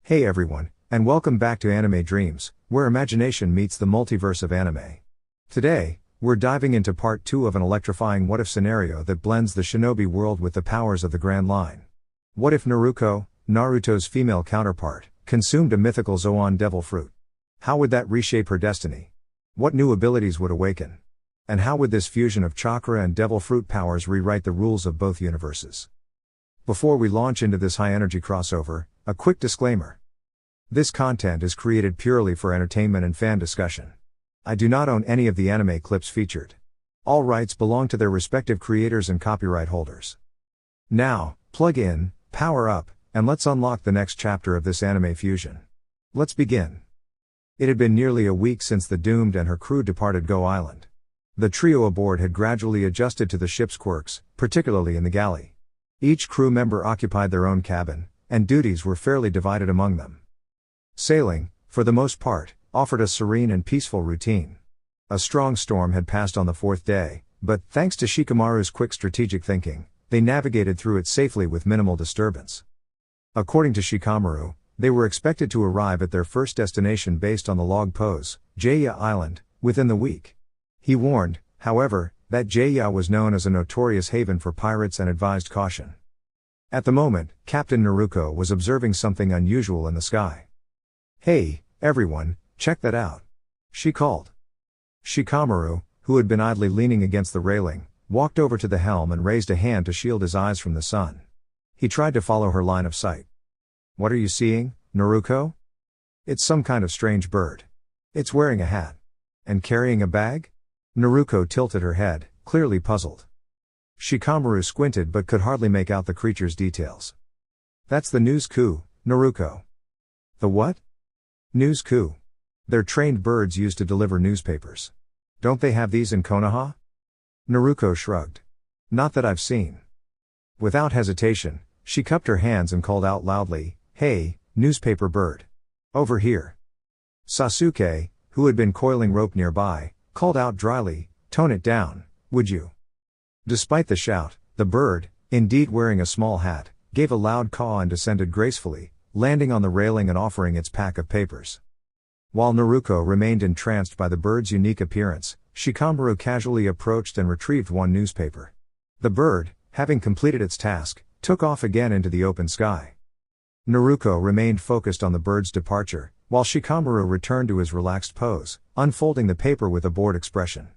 Hey everyone, and welcome back to Anime Dreams, where imagination meets the multiverse of anime. Today, we're diving into part 2 of an electrifying what-if scenario that blends the shinobi world with the powers of the Grand Line. What if Naruko, Naruto's female counterpart, consumed a mythical Zoan devil fruit? How would that reshape her destiny? What new abilities would awaken? And how would this fusion of chakra and devil fruit powers rewrite the rules of both universes? Before we launch into this high-energy crossover, a quick disclaimer. This content is created purely for entertainment and fan discussion. I do not own any of the anime clips featured. All rights belong to their respective creators and copyright holders. Now, plug in, power up, and let's unlock the next chapter of this anime fusion. Let's begin. It had been nearly a week since the Doomed and her crew departed Go Island. The trio aboard had gradually adjusted to the ship's quirks, particularly in the galley. Each crew member occupied their own cabin, and duties were fairly divided among them. Sailing, for the most part, offered a serene and peaceful routine. A strong storm had passed on the fourth day, but thanks to Shikamaru's quick strategic thinking, they navigated through it safely with minimal disturbance. According to Shikamaru, they were expected to arrive at their first destination based on the log pose, Jaya Island, within the week. He warned, however, that Jaya was known as a notorious haven for pirates and advised caution. At the moment, Captain Naruko was observing something unusual in the sky. "Hey, everyone, check that out," she called. Shikamaru, who had been idly leaning against the railing, walked over to the helm and raised a hand to shield his eyes from the sun. He tried to follow her line of sight. "What are you seeing, Naruko?" "It's some kind of strange bird. It's wearing a hat. And carrying a bag?" Naruko tilted her head, clearly puzzled. Shikamaru squinted but could hardly make out the creature's details. "That's the news coup, Naruko." "The what?" "News coup. They're trained birds used to deliver newspapers. Don't they have these in Konoha?" Naruko shrugged. "Not that I've seen." Without hesitation, she cupped her hands and called out loudly, "Hey, newspaper bird. Over here." Sasuke, who had been coiling rope nearby, called out dryly, "Tone it down, would you?" Despite the shout, the bird, indeed wearing a small hat, gave a loud caw and descended gracefully, landing on the railing and offering its pack of papers. While Naruko remained entranced by the bird's unique appearance, Shikamaru casually approached and retrieved one newspaper. The bird, having completed its task, took off again into the open sky. Naruko remained focused on the bird's departure, while Shikamaru returned to his relaxed pose, unfolding the paper with a bored expression.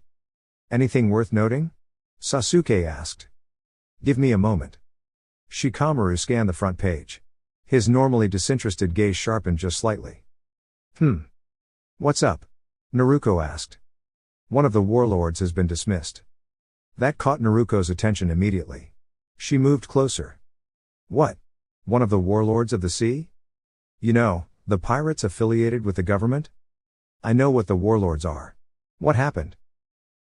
"Anything worth noting?" Sasuke asked. "Give me a moment." Shikamaru scanned the front page. His normally disinterested gaze sharpened just slightly. "What's up?" Naruko asked. "One of the warlords has been dismissed." That caught Naruko's attention immediately. She moved closer. "What? One of the warlords of the sea? You know, the pirates affiliated with the government?" "I know what the warlords are. What happened?"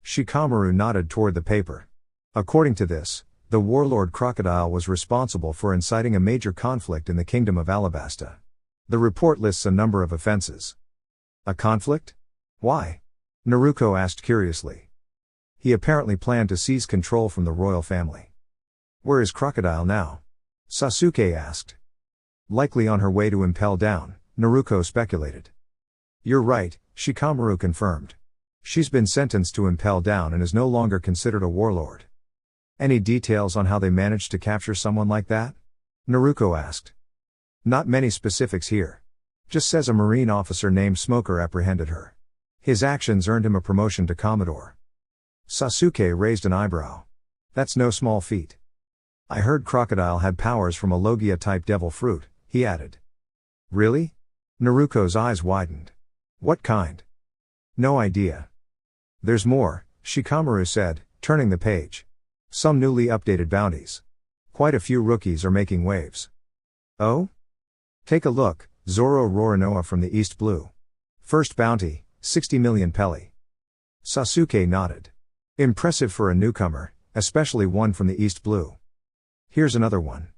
Shikamaru nodded toward the paper. According to this, the warlord Crocodile was responsible for inciting a major conflict in the kingdom of Alabasta. The report lists a number of offenses. "A conflict? Why?" Naruko asked curiously. "He apparently planned to seize control from the royal family." "Where is Crocodile now?" Sasuke asked. "Likely on her way to Impel Down," Naruko speculated. "You're right," Shikamaru confirmed. "She's been sentenced to Impel Down and is no longer considered a warlord." "Any details on how they managed to capture someone like that?" Naruko asked. "Not many specifics here. Just says a Marine officer named Smoker apprehended her. His actions earned him a promotion to Commodore." Sasuke raised an eyebrow. "That's no small feat." "I heard Crocodile had powers from a Logia-type devil fruit," he added. "Really?" Naruko's eyes widened. "What kind?" "No idea." "There's more," Shikamaru said, turning the page. "Some newly updated bounties. Quite a few rookies are making waves." "Oh? Take a look, Zoro Rorinoa from the East Blue. First bounty, 60 million pelli." Sasuke nodded. "Impressive for a newcomer, especially one from the East Blue." "Here's another one.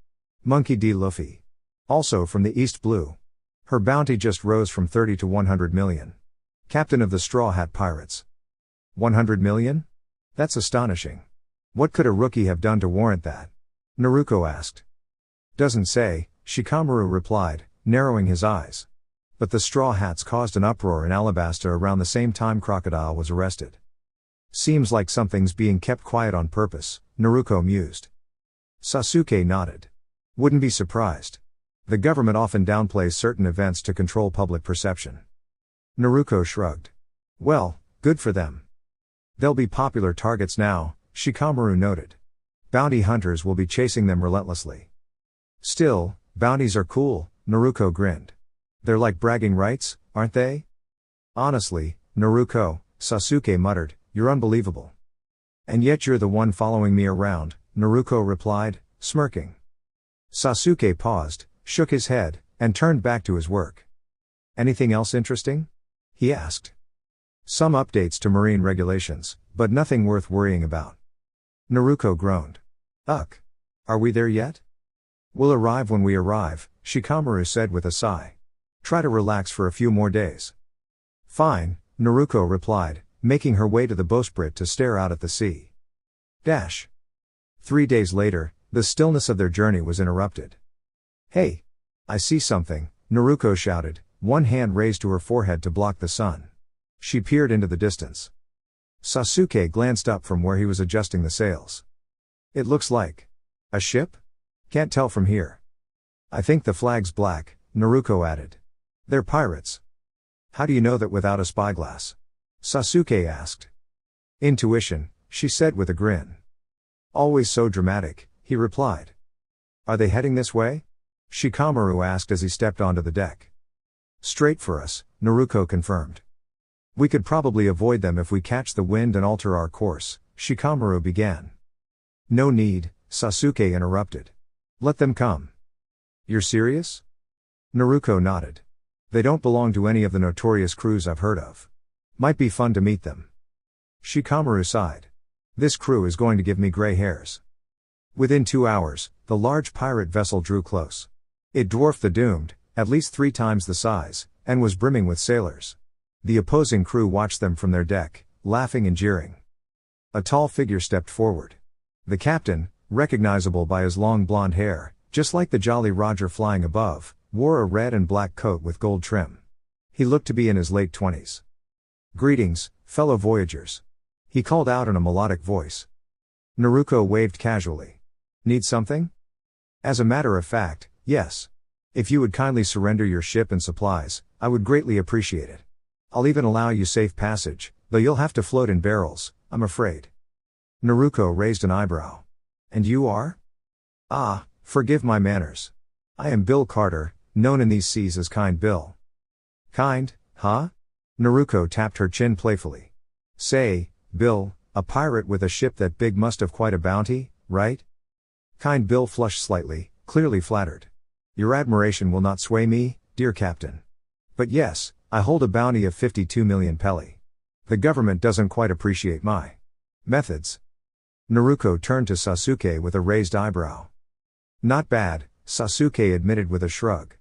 Monkey D. Luffy. Also from the East Blue. Her bounty just rose from 30 to 100 million. Captain of the Straw Hat Pirates." 100 million? That's astonishing. What could a rookie have done to warrant that?" Naruko asked. "Doesn't say," Shikamaru replied, narrowing his eyes. But the straw hats caused an uproar in Alabasta around the same time Crocodile was arrested. Seems like something's being kept quiet on purpose, Naruko mused. Sasuke nodded. Wouldn't be surprised. The government often downplays certain events to control public perception. Naruko shrugged. Well, good for them. They'll be popular targets now, Shikamaru noted. Bounty hunters will be chasing them relentlessly. Still, bounties are cool, Naruko grinned. They're like bragging rights, aren't they? Honestly, Naruko, Sasuke muttered, you're unbelievable. And yet you're the one following me around, Naruko replied, smirking. Sasuke paused, shook his head, and turned back to his work. Anything else interesting? He asked. Some updates to marine regulations, but nothing worth worrying about. Naruko groaned. Ugh. Are we there yet? We'll arrive when we arrive, Shikamaru said with a sigh. Try to relax for a few more days. Fine, Naruko replied, making her way to the bowsprit to stare out at the sea. 3 days later, the stillness of their journey was interrupted. Hey! I see something, Naruko shouted, one hand raised to her forehead to block the sun. She peered into the distance. Sasuke glanced up from where he was adjusting the sails. It looks like a ship? Can't tell from here. I think the flag's black, Naruko added. They're pirates. How do you know that without a spyglass? Sasuke asked. Intuition, she said with a grin. Always so dramatic, he replied. Are they heading this way? Shikamaru asked as he stepped onto the deck. Straight for us, Naruko confirmed. We could probably avoid them if we catch the wind and alter our course, Shikamaru began. No need, Sasuke interrupted. Let them come. You're serious? Naruko nodded. They don't belong to any of the notorious crews I've heard of. Might be fun to meet them. Shikamaru sighed. This crew is going to give me gray hairs. Within 2 hours, the large pirate vessel drew close. It dwarfed the Doomed, at least 3 times the size, and was brimming with sailors. The opposing crew watched them from their deck, laughing and jeering. A tall figure stepped forward. The captain, recognizable by his long blonde hair, just like the Jolly Roger flying above, wore a red and black coat with gold trim. He looked to be in his late 20s. Greetings, fellow voyagers. He called out in a melodic voice. Naruko waved casually. Need something? As a matter of fact, yes. If you would kindly surrender your ship and supplies, I would greatly appreciate it. I'll even allow you safe passage, though you'll have to float in barrels, I'm afraid. Naruko raised an eyebrow. And you are? Ah, forgive my manners. I am Bill Carter, known in these seas as Kind Bill. Kind, huh? Naruko tapped her chin playfully. Say, Bill, a pirate with a ship that big must have quite a bounty, right? Kind Bill flushed slightly, clearly flattered. Your admiration will not sway me, dear Captain. But yes, I hold a bounty of 52 million pelli. The government doesn't quite appreciate my methods. Naruko turned to Sasuke with a raised eyebrow. Not bad, Sasuke admitted with a shrug.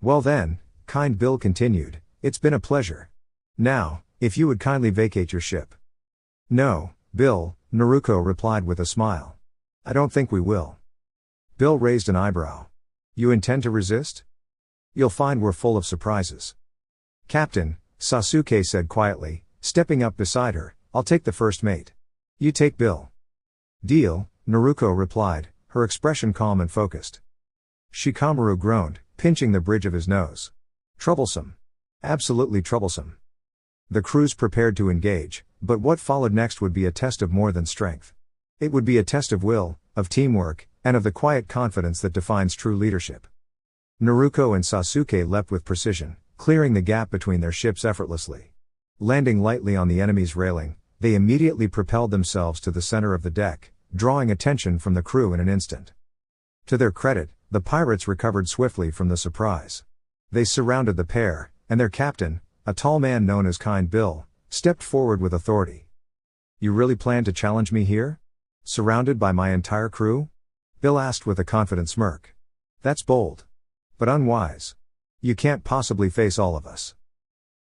Well then, Kind Bill continued, it's been a pleasure. Now, if you would kindly vacate your ship. No, Bill, Naruko replied with a smile. I don't think we will. Bill raised an eyebrow. You intend to resist? You'll find we're full of surprises. Captain, Sasuke said quietly, stepping up beside her, I'll take the first mate. You take Bill. Deal, Naruko replied, her expression calm and focused. Shikamaru groaned, pinching the bridge of his nose. Troublesome. Absolutely troublesome. The crews prepared to engage, but what followed next would be a test of more than strength. It would be a test of will, of teamwork, and of the quiet confidence that defines true leadership. Naruko and Sasuke leapt with precision, clearing the gap between their ships effortlessly. Landing lightly on the enemy's railing, they immediately propelled themselves to the center of the deck, drawing attention from the crew in an instant. To their credit, the pirates recovered swiftly from the surprise. They surrounded the pair, and their captain, a tall man known as Kind Bill, stepped forward with authority. You really plan to challenge me here? Surrounded by my entire crew? Bill asked with a confident smirk. That's bold. But unwise. You can't possibly face all of us.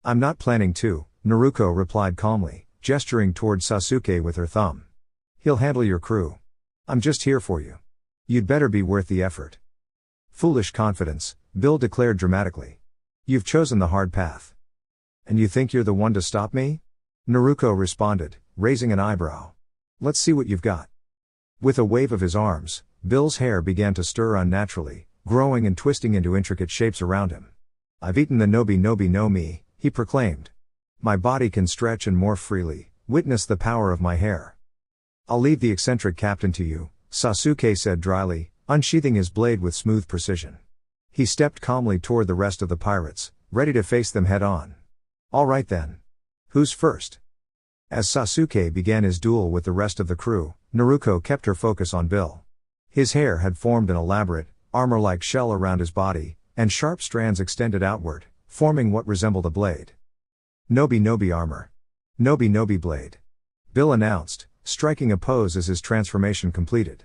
I'm not planning to, Naruko replied calmly, gesturing toward Sasuke with her thumb. He'll handle your crew. I'm just here for you. You'd better be worth the effort. Foolish confidence, Bill declared dramatically. You've chosen the hard path. And you think you're the one to stop me? Naruko responded, raising an eyebrow. Let's see what you've got. With a wave of his arms, Bill's hair began to stir unnaturally, growing and twisting into intricate shapes around him. I've eaten the Nobi Nobi no Mi, he proclaimed. My body can stretch and morph freely, witness the power of my hair. I'll leave the eccentric captain to you, Sasuke said dryly, unsheathing his blade with smooth precision. He stepped calmly toward the rest of the pirates, ready to face them head on. All right then. Who's first? As Sasuke began his duel with the rest of the crew, Naruko kept her focus on Bill. His hair had formed an elaborate, armor-like shell around his body, and sharp strands extended outward, forming what resembled a blade. Nobi Nobi armor. Nobi Nobi blade. Bill announced, striking a pose as his transformation completed.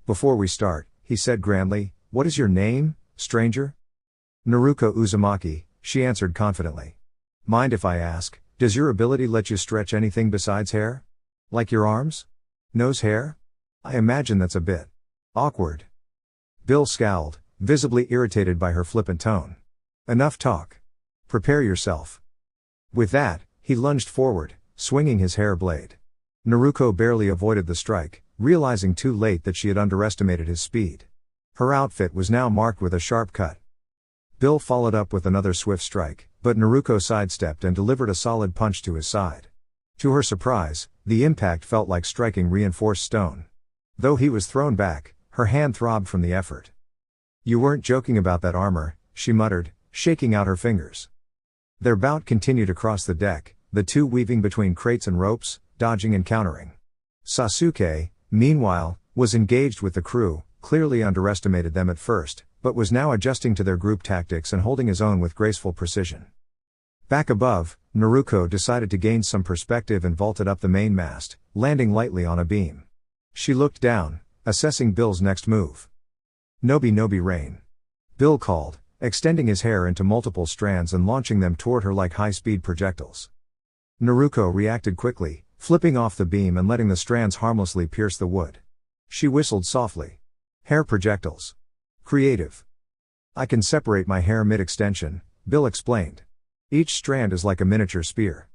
Before we start, he said grandly, what is your name, stranger? Naruko Uzumaki, she answered confidently. Mind if I ask, does your ability let you stretch anything besides hair? Like your arms? Nose hair? I imagine that's a bit awkward. Bill scowled, visibly irritated by her flippant tone. Enough talk. Prepare yourself. With that, he lunged forward, swinging his hair blade. Naruko barely avoided the strike, realizing too late that she had underestimated his speed. Her outfit was now marked with a sharp cut. Bill followed up with another swift strike, but Naruko sidestepped and delivered a solid punch to his side. To her surprise, the impact felt like striking reinforced stone. Though he was thrown back, her hand throbbed from the effort. You weren't joking about that armor, she muttered, shaking out her fingers. Their bout continued across the deck, the two weaving between crates and ropes, dodging and countering. Sasuke, meanwhile, was engaged with the crew, clearly underestimated them at first, but was now adjusting to their group tactics and holding his own with graceful precision. Back above, Naruko decided to gain some perspective and vaulted up the main mast, landing lightly on a beam. She looked down, assessing Bill's next move. Nobi Nobi rain. Bill called, extending his hair into multiple strands and launching them toward her like high-speed projectiles. Naruko reacted quickly, flipping off the beam and letting the strands harmlessly pierce the wood. She whistled softly. Hair projectiles. Creative. I can separate my hair mid-extension, Bill explained. Each strand is like a miniature spear.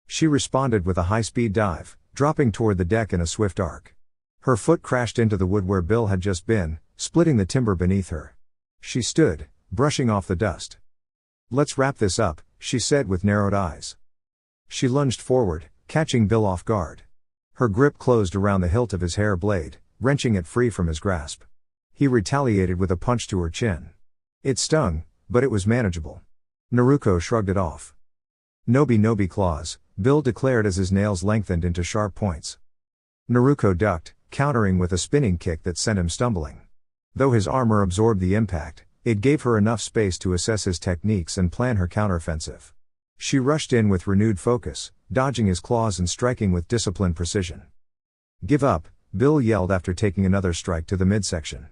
She responded with a high-speed dive, dropping toward the deck in a swift arc. Her foot crashed into the wood where Bill had just been, splitting the timber beneath her. She stood, brushing off the dust. Let's wrap this up, she said with narrowed eyes. She lunged forward, catching Bill off guard. Her grip closed around the hilt of his hair blade, wrenching it free from his grasp. He retaliated with a punch to her chin. It stung, but it was manageable. Naruko shrugged it off. Nobi Nobi claws, Bill declared as his nails lengthened into sharp points. Naruko ducked, countering with a spinning kick that sent him stumbling. Though his armor absorbed the impact, it gave her enough space to assess his techniques and plan her counteroffensive. She rushed in with renewed focus, dodging his claws and striking with disciplined precision. Give up, Bill yelled after taking another strike to the midsection.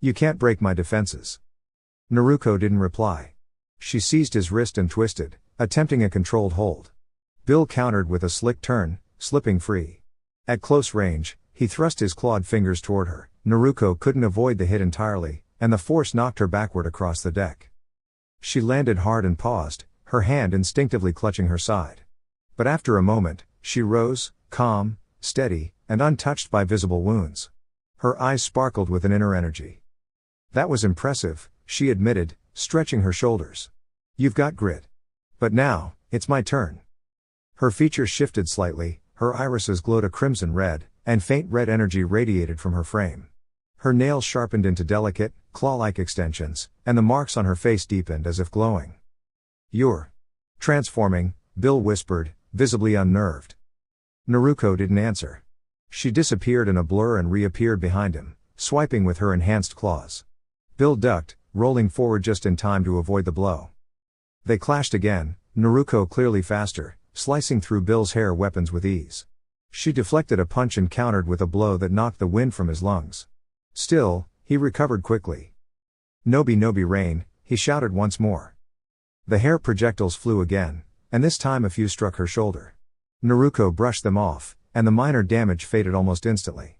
You can't break my defenses. Naruko didn't reply. She seized his wrist and twisted, attempting a controlled hold. Bill countered with a slick turn, slipping free. At close range, he thrust his clawed fingers toward her. Naruko couldn't avoid the hit entirely, and the force knocked her backward across the deck. She landed hard and paused, her hand instinctively clutching her side. But after a moment, she rose, calm, steady, and untouched by visible wounds. Her eyes sparkled with an inner energy. That was impressive, she admitted, stretching her shoulders. You've got grit. But now, it's my turn. Her features shifted slightly, her irises glowed a crimson red, and faint red energy radiated from her frame. Her nails sharpened into delicate, claw-like extensions, and the marks on her face deepened as if glowing. You're transforming, Bill whispered, visibly unnerved. Naruko didn't answer. She disappeared in a blur and reappeared behind him, swiping with her enhanced claws. Bill ducked, rolling forward just in time to avoid the blow. They clashed again, Naruko clearly faster, slicing through Bill's hair weapons with ease. She deflected a punch and countered with a blow that knocked the wind from his lungs. Still, he recovered quickly. Nobi Nobi rain, he shouted once more. The hair projectiles flew again, and this time a few struck her shoulder. Naruko brushed them off, and the minor damage faded almost instantly.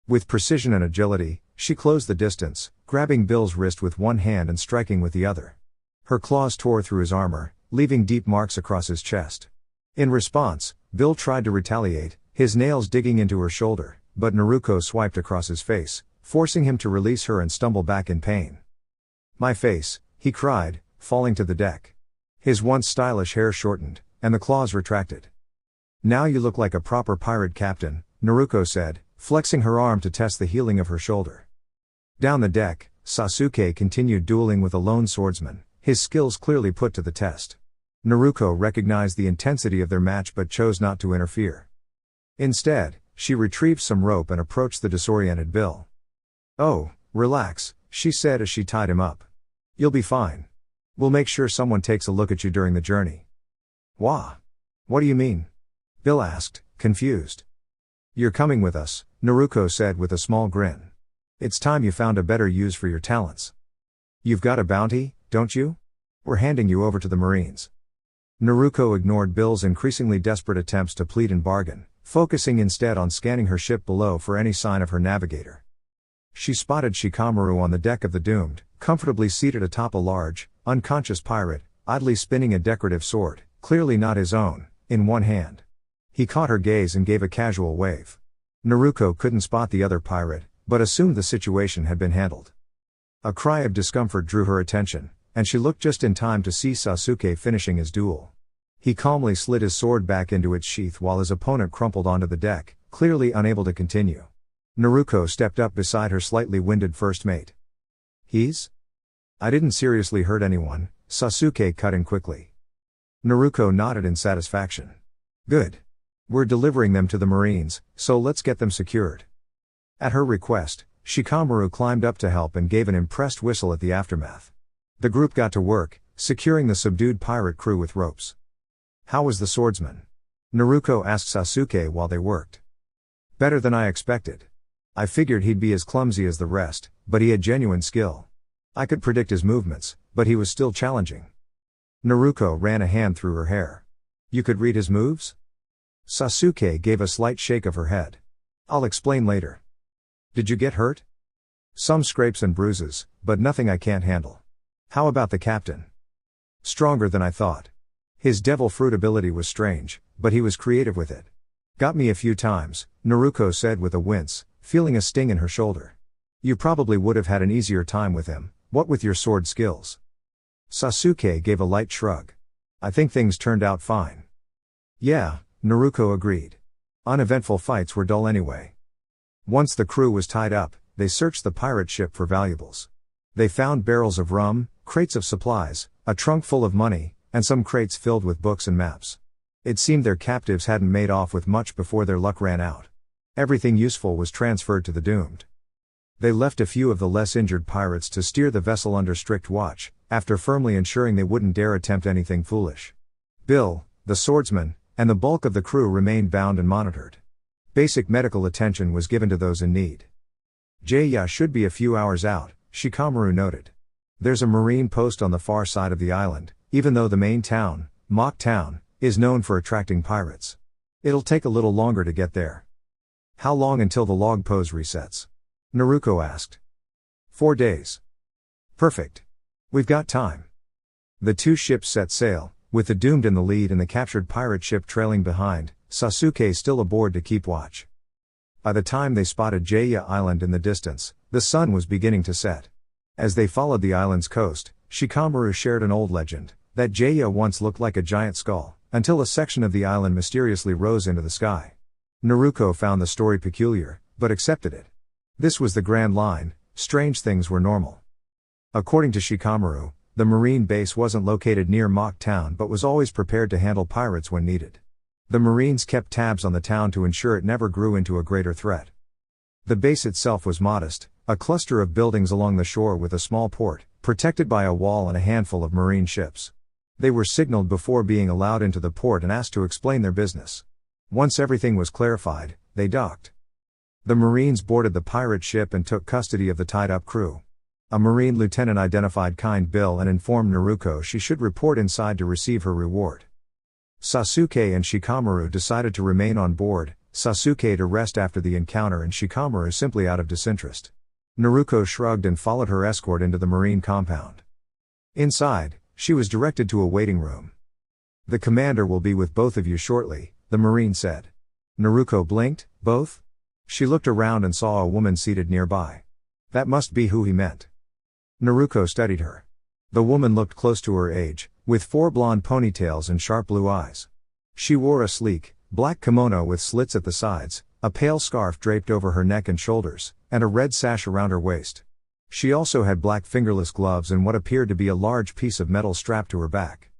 With precision and agility, she closed the distance, grabbing Bill's wrist with one hand and striking with the other. Her claws tore through his armor, leaving deep marks across his chest. In response, Bill tried to retaliate, his nails digging into her shoulder, but Naruko swiped across his face, forcing him to release her and stumble back in pain. "My face," he cried, falling to the deck. His once stylish hair shortened, and the claws retracted. "Now you look like a proper pirate captain," Naruko said, flexing her arm to test the healing of her shoulder. Down the deck, Sasuke continued dueling with a lone swordsman, his skills clearly put to the test. Naruko recognized the intensity of their match but chose not to interfere. Instead, she retrieved some rope and approached the disoriented Bill. "Oh, relax," she said as she tied him up. "You'll be fine. We'll make sure someone takes a look at you during the journey." "Wah? What do you mean?" Bill asked, confused. "You're coming with us," Naruko said with a small grin. "It's time you found a better use for your talents. You've got a bounty, don't you? We're handing you over to the Marines." Naruko ignored Bill's increasingly desperate attempts to plead and bargain, focusing instead on scanning her ship below for any sign of her navigator. She spotted Shikamaru on the deck of the Doomed, comfortably seated atop a large, unconscious pirate, idly spinning a decorative sword, clearly not his own, in one hand. He caught her gaze and gave a casual wave. Naruko couldn't spot the other pirate, but assumed the situation had been handled. A cry of discomfort drew her attention, and she looked just in time to see Sasuke finishing his duel. He calmly slid his sword back into its sheath while his opponent crumpled onto the deck, clearly unable to continue. Naruko stepped up beside her slightly winded first mate. "I didn't seriously hurt anyone," Sasuke cut in quickly. Naruko nodded in satisfaction. "Good. We're delivering them to the Marines, so let's get them secured." At her request, Shikamaru climbed up to help and gave an impressed whistle at the aftermath. The group got to work, securing the subdued pirate crew with ropes. "How was the swordsman?" Naruko asked Sasuke while they worked. "Better than I expected. I figured he'd be as clumsy as the rest, but he had genuine skill. I could predict his movements, but he was still challenging." Naruko ran a hand through her hair. "You could read his moves?" Sasuke gave a slight shake of her head. "I'll explain later." "Did you get hurt?" "Some scrapes and bruises, but nothing I can't handle." "How about the captain?" "Stronger than I thought. His devil fruit ability was strange, but he was creative with it. Got me a few times," Naruko said with a wince, feeling a sting in her shoulder. "You probably would have had an easier time with him, what with your sword skills." Sasuke gave a light shrug. "I think things turned out fine." "Yeah," Naruko agreed. Uneventful fights were dull anyway. Once the crew was tied up, they searched the pirate ship for valuables. They found barrels of rum, crates of supplies, a trunk full of money, and some crates filled with books and maps. It seemed their captives hadn't made off with much before their luck ran out. Everything useful was transferred to the Doomed. They left a few of the less injured pirates to steer the vessel under strict watch, after firmly ensuring they wouldn't dare attempt anything foolish. Bill, the swordsman, and the bulk of the crew remained bound and monitored. Basic medical attention was given to those in need. "Jaya should be a few hours out," Shikamaru noted. "There's a marine post on the far side of the island, even though the main town, Mock Town, is known for attracting pirates. It'll take a little longer to get there." "How long until the log pose resets?" Naruko asked. 4 days. "Perfect. We've got time." The two ships set sail, with the Doomed in the lead and the captured pirate ship trailing behind, Sasuke still aboard to keep watch. By the time they spotted Jaya Island in the distance, the sun was beginning to set. As they followed the island's coast, Shikamaru shared an old legend, that Jaya once looked like a giant skull, until a section of the island mysteriously rose into the sky. Naruko found the story peculiar, but accepted it. This was the grand line, strange things were normal. According to Shikamaru, the marine base wasn't located near Mock Town but was always prepared to handle pirates when needed. The Marines kept tabs on the town to ensure it never grew into a greater threat. The base itself was modest, a cluster of buildings along the shore with a small port, protected by a wall and a handful of marine ships. They were signaled before being allowed into the port and asked to explain their business. Once everything was clarified, they docked. The Marines boarded the pirate ship and took custody of the tied-up crew. A Marine lieutenant identified Kind Bill and informed Naruko she should report inside to receive her reward. Sasuke and Shikamaru decided to remain on board, Sasuke to rest after the encounter and Shikamaru simply out of disinterest. Naruko shrugged and followed her escort into the marine compound. Inside, she was directed to a waiting room. "The commander will be with both of you shortly," the marine said. Naruko blinked. "Both?" She looked around and saw a woman seated nearby. That must be who he meant. Naruko studied her. The woman looked close to her age, with 4 blonde ponytails and sharp blue eyes. She wore a sleek, black kimono with slits at the sides, a pale scarf draped over her neck and shoulders, and a red sash around her waist. She also had black fingerless gloves and what appeared to be a large piece of metal strapped to her back.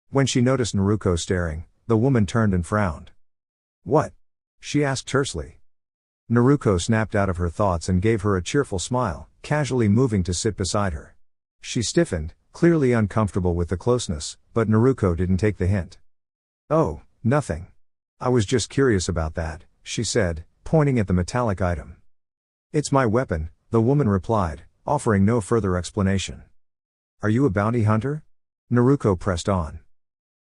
When she noticed Naruko staring, the woman turned and frowned. "What?" she asked tersely. Naruko snapped out of her thoughts and gave her a cheerful smile, casually moving to sit beside her. She stiffened, clearly uncomfortable with the closeness, but Naruko didn't take the hint. "Oh, nothing. I was just curious about that," she said, pointing at the metallic item. "It's my weapon," the woman replied, offering no further explanation. "Are you a bounty hunter?" Naruko pressed on.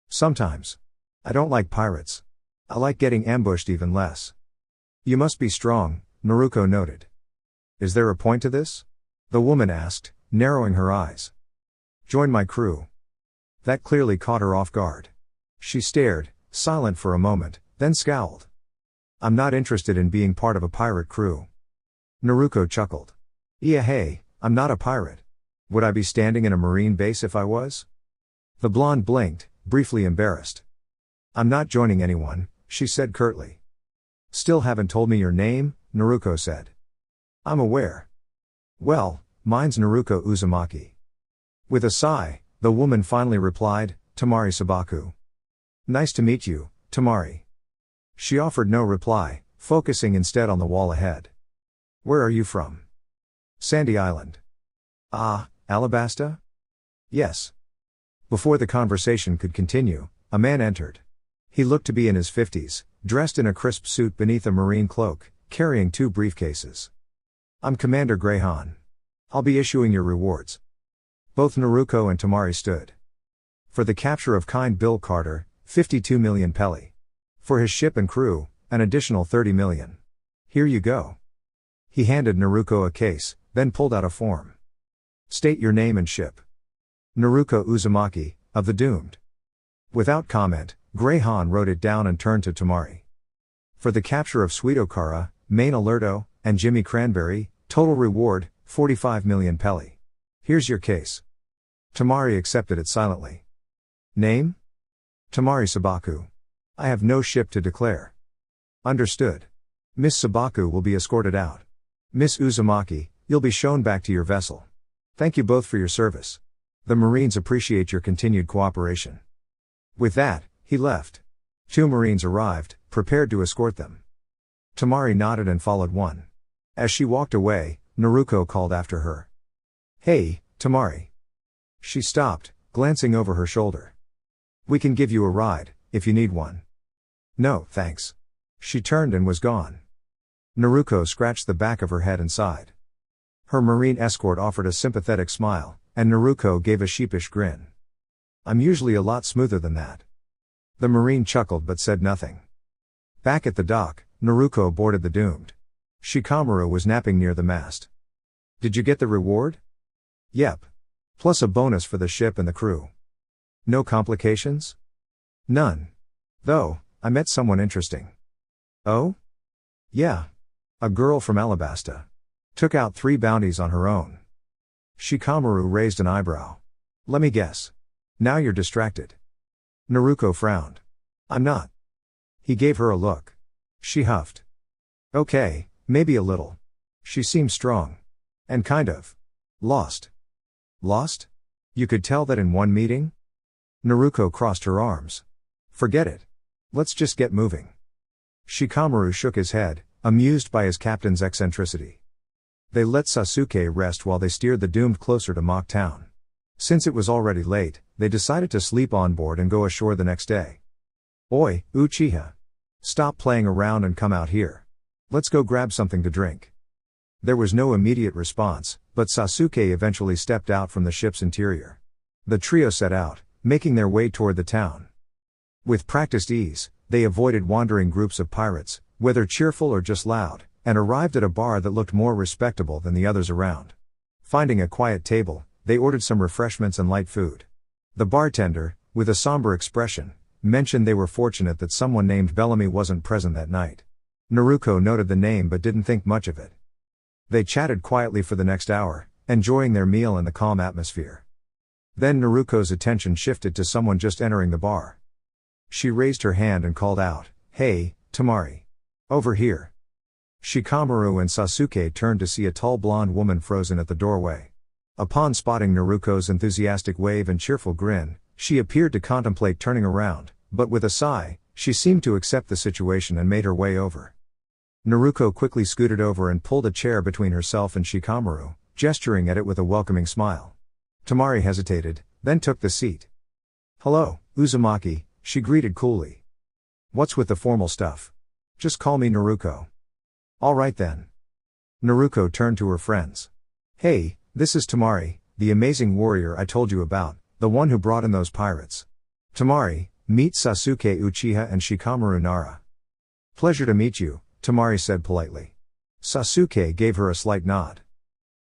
"Sometimes. I don't like pirates. I like getting ambushed even less." "You must be strong," Naruko noted. "Is there a point to this?" the woman asked, narrowing her eyes. "Join my crew." That clearly caught her off guard. She stared, silent for a moment, then scowled. "I'm not interested in being part of a pirate crew." Naruko chuckled. "Yeah, hey, I'm not a pirate. Would I be standing in a marine base if I was?" The blonde blinked, briefly embarrassed. "I'm not joining anyone," she said curtly. "Still haven't told me your name," Naruko said. "I'm aware." "Well, mine's Naruko Uzumaki." With a sigh, the woman finally replied, "Tamari Sabaku." "Nice to meet you, Tamari." She offered no reply, focusing instead on the wall ahead. "Where are you from?" "Sandy Island." "Ah, Alabasta?" "Yes." Before the conversation could continue, a man entered. He looked to be in his 50s, dressed in a crisp suit beneath a marine cloak, carrying 2 briefcases. "I'm Commander Greyhan. I'll be issuing your rewards." Both Naruko and Tamari stood. For the capture of Kind Bill Carter, 52 million pelli. For his ship and crew, an additional 30 million. "Here you go." He handed Naruko a case, then pulled out a form. "State your name and ship." "Naruko Uzumaki, of the Doomed." Without comment, Greyhan wrote it down and turned to Tamari. "For the capture of Sweetokara, Main Alerto, and Jimmy Cranberry, total reward, 45 million pelli. Here's your case." Tamari accepted it silently. "Name?" "Tamari Sabaku. I have no ship to declare." "Understood. Miss Sabaku will be escorted out. Miss Uzumaki, you'll be shown back to your vessel. Thank you both for your service. The Marines appreciate your continued cooperation." With that, he left. 2 Marines arrived, prepared to escort them. Tamari nodded and followed one. As she walked away, Naruko called after her. "Hey, Tamari." She stopped, glancing over her shoulder. "We can give you a ride, if you need one." "No, thanks." She turned and was gone. Naruko scratched the back of her head and sighed. Her marine escort offered a sympathetic smile, and Naruko gave a sheepish grin. "I'm usually a lot smoother than that." The marine chuckled but said nothing. Back at the dock, Naruko boarded the Doomed. Shikamaru was napping near the mast. "Did you get the reward?" "Yep. Plus a bonus for the ship and the crew." "No complications?" "None. Though, I met someone interesting." "Oh?" "Yeah. A girl from Alabasta. Took out 3 bounties on her own." Shikamaru raised an eyebrow. "Let me guess. Now you're distracted." Naruko frowned. "I'm not." He gave her a look. She huffed. "Okay, maybe a little. She seems strong. And kind of lost." "Lost? You could tell that in one meeting?" Naruko crossed her arms. "Forget it. Let's just get moving." Shikamaru shook his head, amused by his captain's eccentricity. They let Sasuke rest while they steered the Doomed closer to Mock Town. Since it was already late, they decided to sleep on board and go ashore the next day. "Oi, Uchiha. Stop playing around and come out here. Let's go grab something to drink." There was no immediate response, but Sasuke eventually stepped out from the ship's interior. The trio set out, making their way toward the town. With practiced ease, they avoided wandering groups of pirates, whether cheerful or just loud, and arrived at a bar that looked more respectable than the others around. Finding a quiet table, they ordered some refreshments and light food. The bartender, with a somber expression, mentioned they were fortunate that someone named Bellamy wasn't present that night. Naruko noted the name but didn't think much of it. They chatted quietly for the next hour, enjoying their meal in the calm atmosphere. Then Naruko's attention shifted to someone just entering the bar. She raised her hand and called out, "Hey, Tamari. Over here." Shikamaru and Sasuke turned to see a tall blonde woman frozen at the doorway. Upon spotting Naruko's enthusiastic wave and cheerful grin, she appeared to contemplate turning around, but with a sigh, she seemed to accept the situation and made her way over. Naruko quickly scooted over and pulled a chair between herself and Shikamaru, gesturing at it with a welcoming smile. Tamari hesitated, then took the seat. "Hello, Uzumaki," she greeted coolly. "What's with the formal stuff? Just call me Naruko." "All right then." Naruko turned to her friends. "Hey, this is Tamari, the amazing warrior I told you about, the one who brought in those pirates. Tamari, meet Sasuke Uchiha and Shikamaru Nara." "Pleasure to meet you," Tamari said politely. Sasuke gave her a slight nod.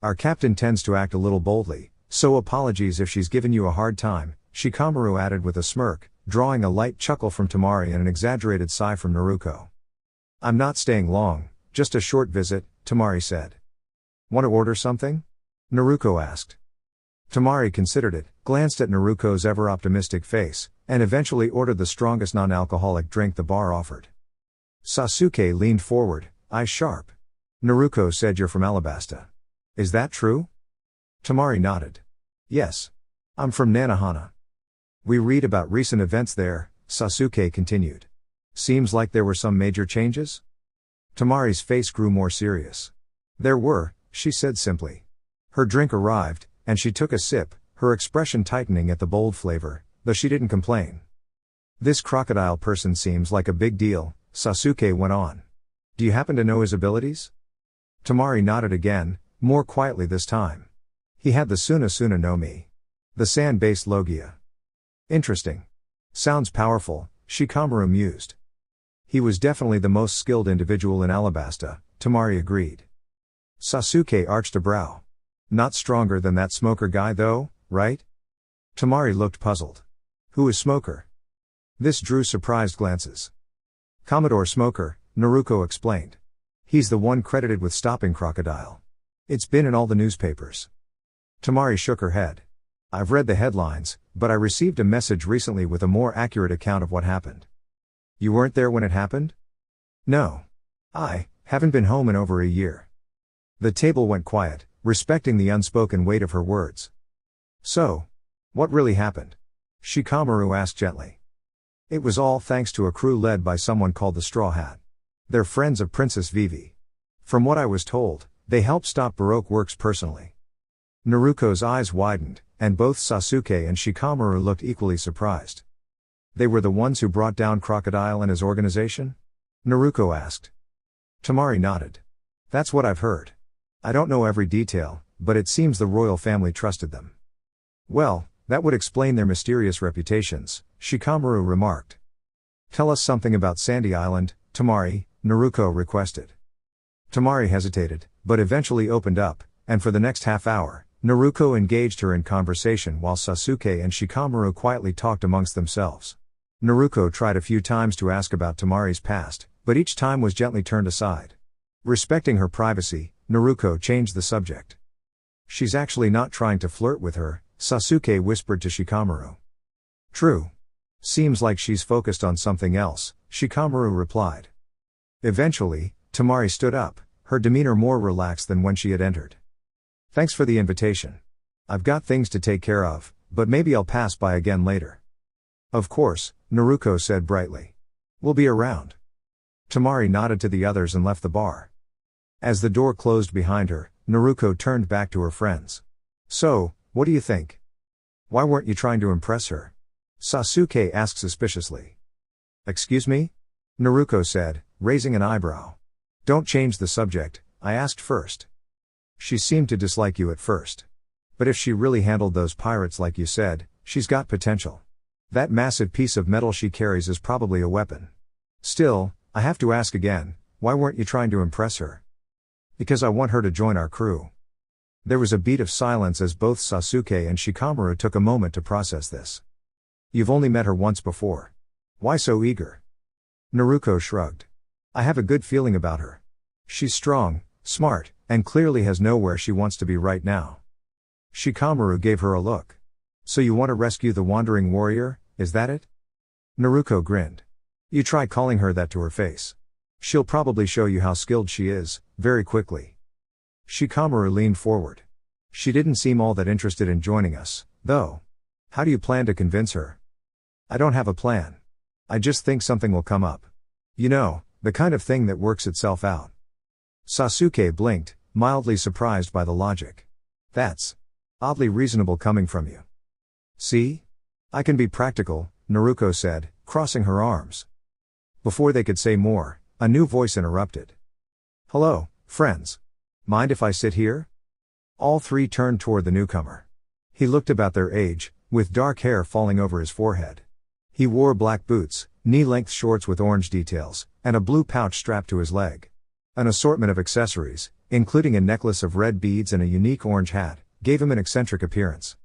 "Our captain tends to act a little boldly, so apologies if she's given you a hard time," Shikamaru added with a smirk, drawing a light chuckle from Tamari and an exaggerated sigh from Naruko. "I'm not staying long, just a short visit," Tamari said. "Want to order something?" Naruko asked. Tamari considered it, glanced at Naruko's ever-optimistic face, and eventually ordered the strongest non-alcoholic drink the bar offered. Sasuke leaned forward, eyes sharp. "Naruko said you're from Alabasta. Is that true?" Tamari nodded. "Yes. I'm from Nanohana. We read about recent events there," Sasuke continued. "Seems like there were some major changes?" Tamari's face grew more serious. "There were," she said simply. Her drink arrived, and she took a sip, her expression tightening at the bold flavor, though she didn't complain. "This crocodile person seems like a big deal," Sasuke went on. "Do you happen to know his abilities?" Tamari nodded again, more quietly this time. "He had the Suna no Mi. The sand-based Logia." "Interesting. Sounds powerful," Shikamaru mused. "He was definitely the most skilled individual in Alabasta," Tamari agreed. Sasuke arched a brow. "Not stronger than that Smoker guy though, right?" Tamari looked puzzled. "Who is Smoker?" This drew surprised glances. "Commodore Smoker," Naruko explained. "He's the one credited with stopping Crocodile. It's been in all the newspapers." Tamari shook her head. "I've read the headlines, but I received a message recently with a more accurate account of what happened." "You weren't there when it happened?" "No. I haven't been home in over a year." The table went quiet, respecting the unspoken weight of her words. "So, what really happened?" Shikamaru asked gently. "It was all thanks to a crew led by someone called the Straw Hat. They're friends of Princess Vivi. From what I was told, they helped stop Baroque works personally." Naruko's eyes widened, and both Sasuke and Shikamaru looked equally surprised. "They were the ones who brought down Crocodile and his organization?" Naruko asked. Tamari nodded. "That's what I've heard. I don't know every detail, but it seems the royal family trusted them." "Well, that would explain their mysterious reputations," Shikamaru remarked. "Tell us something about Sandy Island, Tamari," Naruko requested. Tamari hesitated, but eventually opened up, and for the next half hour, Naruko engaged her in conversation while Sasuke and Shikamaru quietly talked amongst themselves. Naruko tried a few times to ask about Tamari's past, but each time was gently turned aside. Respecting her privacy, Naruko changed the subject. "She's actually not trying to flirt with her," Sasuke whispered to Shikamaru. "True. Seems like she's focused on something else," Shikamaru replied. Eventually, Tamari stood up, her demeanor more relaxed than when she had entered. "Thanks for the invitation. I've got things to take care of, but maybe I'll pass by again later." "Of course," Naruko said brightly. "We'll be around." Tamari nodded to the others and left the bar. As the door closed behind her, Naruko turned back to her friends. "So, what do you think? Why weren't you trying to impress her?" Sasuke asked suspiciously. "Excuse me?" Naruko said, raising an eyebrow. "Don't change the subject, I asked first. She seemed to dislike you at first. But if she really handled those pirates like you said, she's got potential. That massive piece of metal she carries is probably a weapon. Still, I have to ask again, why weren't you trying to impress her? Because I want her to join our crew. There was a beat of silence as both Sasuke and Shikamaru took a moment to process this. You've only met her once before. Why so eager? Naruko shrugged. I have a good feeling about her. She's strong, smart, and clearly has nowhere she wants to be right now. Shikamaru gave her a look. So you want to rescue the wandering warrior, is that it? Naruko grinned. You try calling her that to her face. She'll probably show you how skilled she is, very quickly. Shikamaru leaned forward. She didn't seem all that interested in joining us, though. How do you plan to convince her? I don't have a plan. I just think something will come up. You know, the kind of thing that works itself out. Sasuke blinked, mildly surprised by the logic. That's oddly reasonable coming from you. See? I can be practical, Naruko said, crossing her arms. Before they could say more, a new voice interrupted. Hello, friends. Mind if I sit here? All three turned toward the newcomer. He looked about their age, with dark hair falling over his forehead. He wore black boots, knee-length shorts with orange details, and a blue pouch strapped to his leg. An assortment of accessories, including a necklace of red beads and a unique orange hat, gave him an eccentric appearance.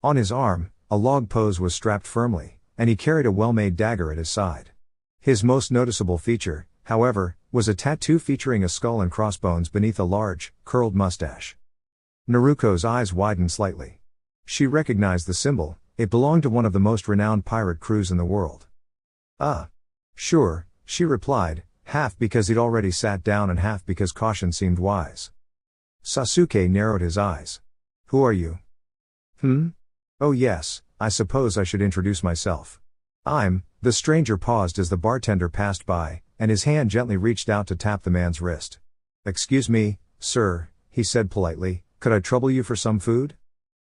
On his arm, a log pose was strapped firmly, and he carried a well-made dagger at his side. His most noticeable feature, however, was a tattoo featuring a skull and crossbones beneath a large, curled mustache. Naruko's eyes widened slightly. She recognized the symbol. It belonged to one of the most renowned pirate crews in the world. Sure, she replied, half because he'd already sat down and half because caution seemed wise. Sasuke narrowed his eyes. Who are you? Oh yes, I suppose I should introduce myself. The stranger paused as the bartender passed by, and his hand gently reached out to tap the man's wrist. Excuse me, sir, he said politely, could I trouble you for some food?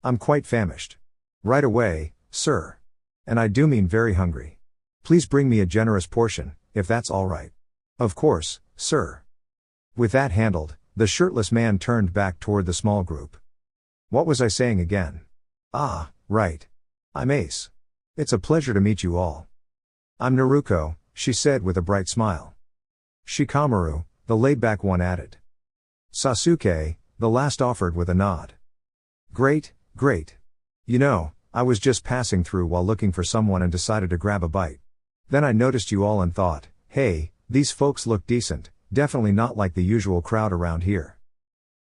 I'm quite famished. Right away, sir. And I do mean very hungry. Please bring me a generous portion, if that's all right. Of course, sir. With that handled, the shirtless man turned back toward the small group. What was I saying again? Right. I'm Ace. It's a pleasure to meet you all. I'm Naruko, she said with a bright smile. Shikamaru, the laid-back one added. Sasuke, the last offered with a nod. Great. You know, I was just passing through while looking for someone and decided to grab a bite. Then I noticed you all and thought, hey, these folks look decent, definitely not like the usual crowd around here.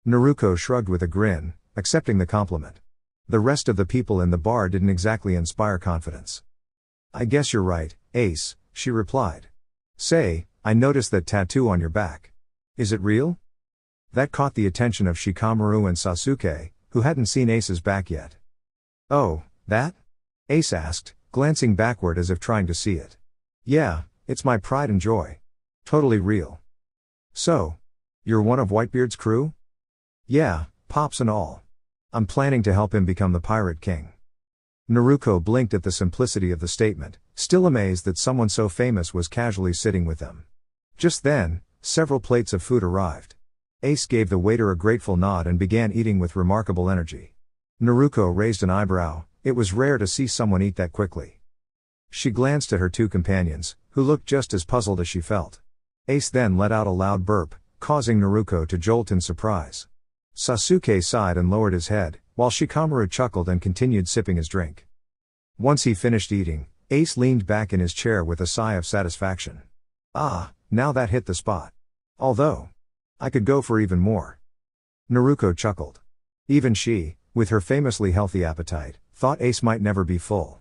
Naruko shrugged with a grin, accepting the compliment. The rest of the people in the bar didn't exactly inspire confidence. I guess you're right, Ace, she replied. Say, I noticed that tattoo on your back. Is it real? That caught the attention of Shikamaru and Sasuke, who hadn't seen Ace's back yet. Oh, that? Ace asked, glancing backward as if trying to see it. Yeah, it's my pride and joy. Totally real. So, you're one of Whitebeard's crew? Yeah, pops and all. I'm planning to help him become the Pirate King. Naruko blinked at the simplicity of the statement, still amazed that someone so famous was casually sitting with them. Just then, several plates of food arrived. Ace gave the waiter a grateful nod and began eating with remarkable energy. Naruko raised an eyebrow. It was rare to see someone eat that quickly. She glanced at her two companions, who looked just as puzzled as she felt. Ace then let out a loud burp, causing Naruko to jolt in surprise. Sasuke sighed and lowered his head, while Shikamaru chuckled and continued sipping his drink. Once he finished eating, Ace leaned back in his chair with a sigh of satisfaction. Now that hit the spot. Although, I could go for even more. Naruko chuckled. Even she, with her famously healthy appetite, thought Ace might never be full.